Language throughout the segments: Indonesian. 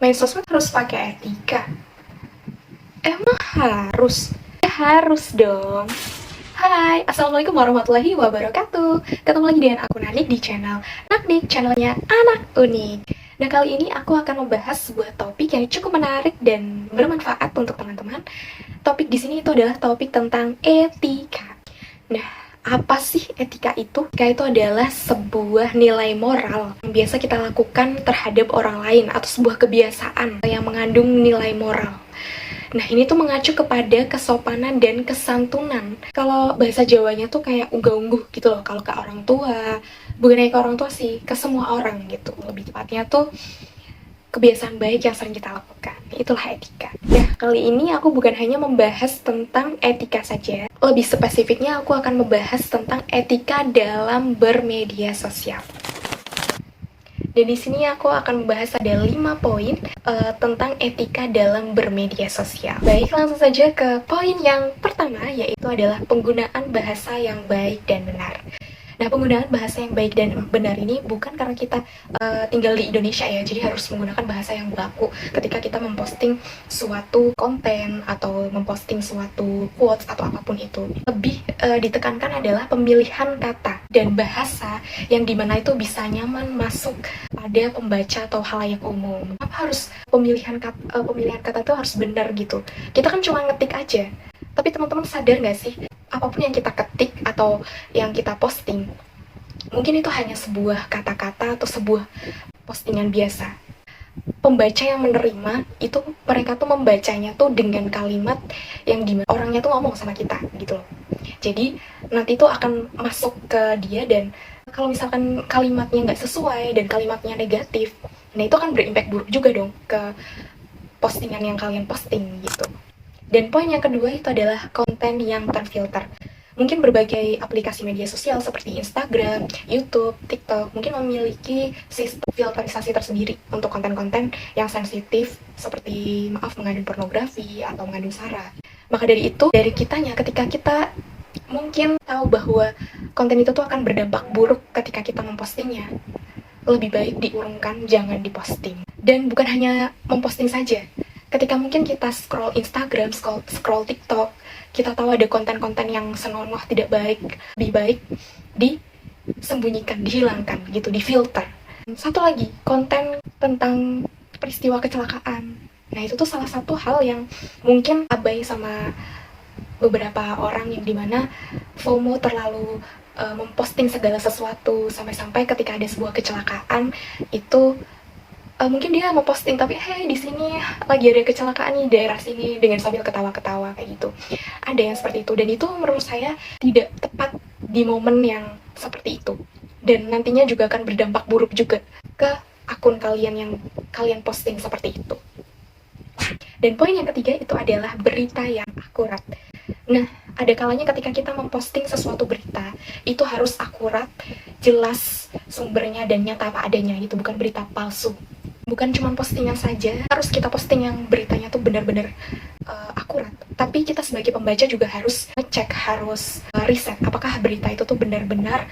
Main sosmed harus pakai etika? Emang harus? Ya harus dong. Hai, Assalamualaikum warahmatullahi wabarakatuh. Ketemu lagi dengan aku Nanik di channel Naknik, channelnya Anak Unik. Nah, kali ini aku akan membahas sebuah topik yang cukup menarik dan bermanfaat untuk teman-teman. Topik di sini itu adalah topik tentang etika. Nah, apa sih etika itu? Etika itu adalah sebuah nilai moral yang biasa kita lakukan terhadap orang lain atau sebuah kebiasaan yang mengandung nilai moral. Nah, ini tuh mengacu kepada kesopanan dan kesantunan. Kalau bahasa Jawanya tuh kayak unggah-ungguh gitu loh. Kalau ke orang tua, bukan ke orang tua sih, ke semua orang gitu. Lebih tepatnya tuh kebiasaan baik yang sering kita lakukan. Itulah etika. Nah, kali ini aku bukan hanya membahas tentang etika saja. Lebih spesifiknya aku akan membahas tentang etika dalam bermedia sosial. Dan di sini aku akan membahas ada 5 poin tentang etika dalam bermedia sosial. Baik, langsung saja ke poin yang pertama, yaitu adalah penggunaan bahasa yang baik dan benar. Nah, penggunaan bahasa yang baik dan benar ini bukan karena kita tinggal di Indonesia ya, jadi harus menggunakan bahasa yang baku ketika kita memposting suatu konten atau memposting suatu quotes atau apapun itu. Lebih ditekankan adalah pemilihan kata dan bahasa yang dimana itu bisa nyaman masuk pada pembaca atau halayak umum. Apa harus pemilihan kata itu harus benar gitu? Kita kan cuma ngetik aja, tapi teman-teman sadar nggak sih, apapun yang kita ketik atau yang kita posting, mungkin itu hanya sebuah kata-kata atau sebuah postingan biasa. Pembaca yang menerima itu, mereka tuh membacanya tuh dengan kalimat yang dimana orangnya tuh ngomong sama kita gitu loh. Jadi nanti tuh akan masuk ke dia, dan kalau misalkan kalimatnya nggak sesuai dan kalimatnya negatif, nah itu akan berimpact buruk juga dong ke postingan yang kalian posting gitu. Dan poin yang kedua itu adalah konten yang terfilter. Mungkin berbagai aplikasi media sosial seperti Instagram, YouTube, TikTok mungkin memiliki sistem filterisasi tersendiri untuk konten-konten yang sensitif seperti mengandung pornografi atau mengandung sara. Maka dari itu, dari kitanya ketika kita mungkin tahu bahwa konten itu tuh akan berdampak buruk ketika kita mempostingnya, lebih baik diurungkan, jangan diposting. Dan bukan hanya memposting saja. Ketika mungkin kita scroll Instagram, scroll TikTok, kita tahu ada konten-konten yang senonoh tidak baik, lebih baik disembunyikan, dihilangkan gitu, difilter. Satu lagi, konten tentang peristiwa kecelakaan. Nah, itu tuh salah satu hal yang mungkin abai sama beberapa orang, yang dimana FOMO terlalu memposting segala sesuatu, sampai-sampai ketika ada sebuah kecelakaan itu mungkin dia mau posting tapi di sini lagi ada kecelakaan nih daerah sini, dengan sambil ketawa-ketawa kayak gitu. Ada yang seperti itu, dan itu menurut saya tidak tepat di momen yang seperti itu, dan nantinya juga akan berdampak buruk juga ke akun kalian yang kalian posting seperti itu. Dan poin yang ketiga itu adalah berita yang akurat. Nah, ada kalanya ketika kita memposting sesuatu berita, itu harus akurat, jelas sumbernya dan nyata apa adanya, itu bukan berita palsu. Bukan cuma postingan saja, harus kita posting yang beritanya tuh benar-benar akurat. Tapi kita sebagai pembaca juga harus ngecek, harus riset apakah berita itu tuh benar-benar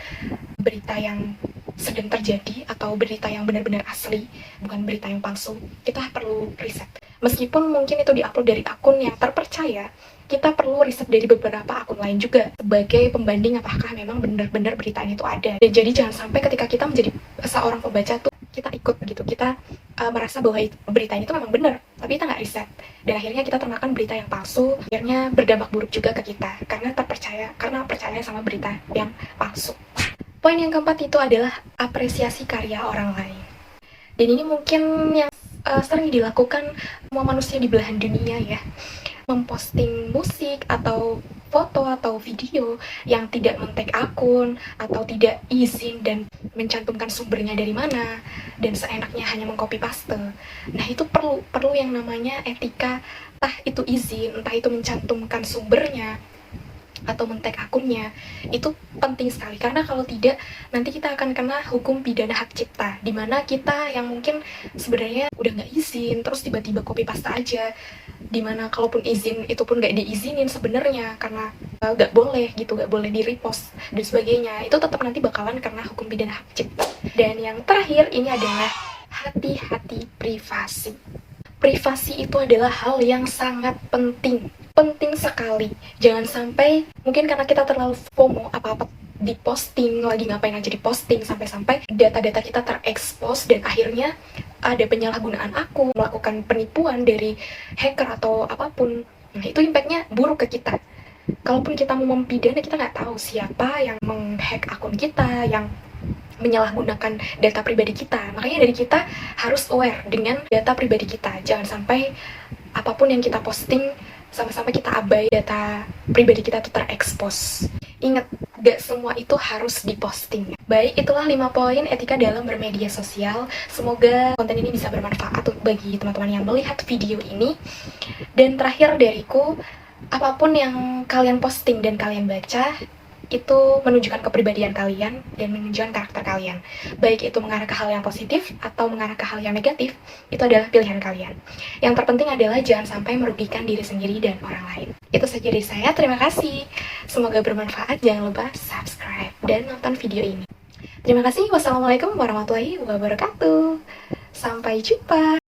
berita yang sedang terjadi atau berita yang benar-benar asli, bukan berita yang palsu. Kita perlu riset. Meskipun mungkin itu diupload dari akun yang terpercaya, kita perlu riset dari beberapa akun lain juga sebagai pembanding apakah memang benar-benar beritanya itu ada. Dan jadi jangan sampai ketika kita menjadi seorang pembaca tuh kita ikut begitu, kita merasa bahwa beritanya itu memang benar, tapi kita nggak riset, dan akhirnya kita termakan berita yang palsu, akhirnya berdampak buruk juga ke kita karena percaya sama berita yang palsu. Poin yang keempat itu adalah apresiasi karya orang lain. Dan ini mungkin yang sering dilakukan semua manusia di belahan dunia ya, memposting musik atau foto atau video yang tidak men-tag akun atau tidak izin dan mencantumkan sumbernya dari mana, dan seenaknya hanya mengcopy paste. Nah, itu perlu yang namanya etika, entah itu izin, entah itu mencantumkan sumbernya atau men-tag akunnya. Itu penting sekali, karena kalau tidak nanti kita akan kena hukum pidana hak cipta, dimana kita yang mungkin sebenarnya udah nggak izin terus tiba-tiba copy paste aja, dimana kalaupun izin itu pun nggak diizinin sebenarnya karena nggak boleh gitu, nggak boleh di repost dan sebagainya, itu tetap nanti bakalan kena hukum pidana hak cipta. Dan yang terakhir ini adalah hati-hati privasi. Privasi itu adalah hal yang sangat penting. Penting sekali. Jangan sampai, mungkin karena kita terlalu FOMO, apa-apa diposting, lagi ngapain aja diposting, sampai-sampai data-data kita terekspos dan akhirnya ada penyalahgunaan akun, melakukan penipuan dari hacker atau apapun. Nah, itu impactnya buruk ke kita. Kalaupun kita mau mempidana, kita nggak tahu siapa yang menghack akun kita, yang menyalahgunakan data pribadi kita. Makanya dari kita harus aware dengan data pribadi kita. Jangan sampai apapun yang kita posting, sama-sama kita abai data pribadi kita itu terekspos. Ingat, gak semua itu harus diposting. Baik, itulah 5 poin etika dalam bermedia sosial. Semoga konten ini bisa bermanfaat bagi teman-teman yang melihat video ini. Dan terakhir dariku, apapun yang kalian posting dan kalian baca, itu menunjukkan kepribadian kalian dan menunjukkan karakter kalian. Baik itu mengarah ke hal yang positif atau mengarah ke hal yang negatif, itu adalah pilihan kalian. Yang terpenting adalah jangan sampai merugikan diri sendiri dan orang lain. Itu saja dari saya, terima kasih. Semoga bermanfaat, jangan lupa subscribe dan nonton video ini. Terima kasih, wassalamualaikum warahmatullahi wabarakatuh. Sampai jumpa.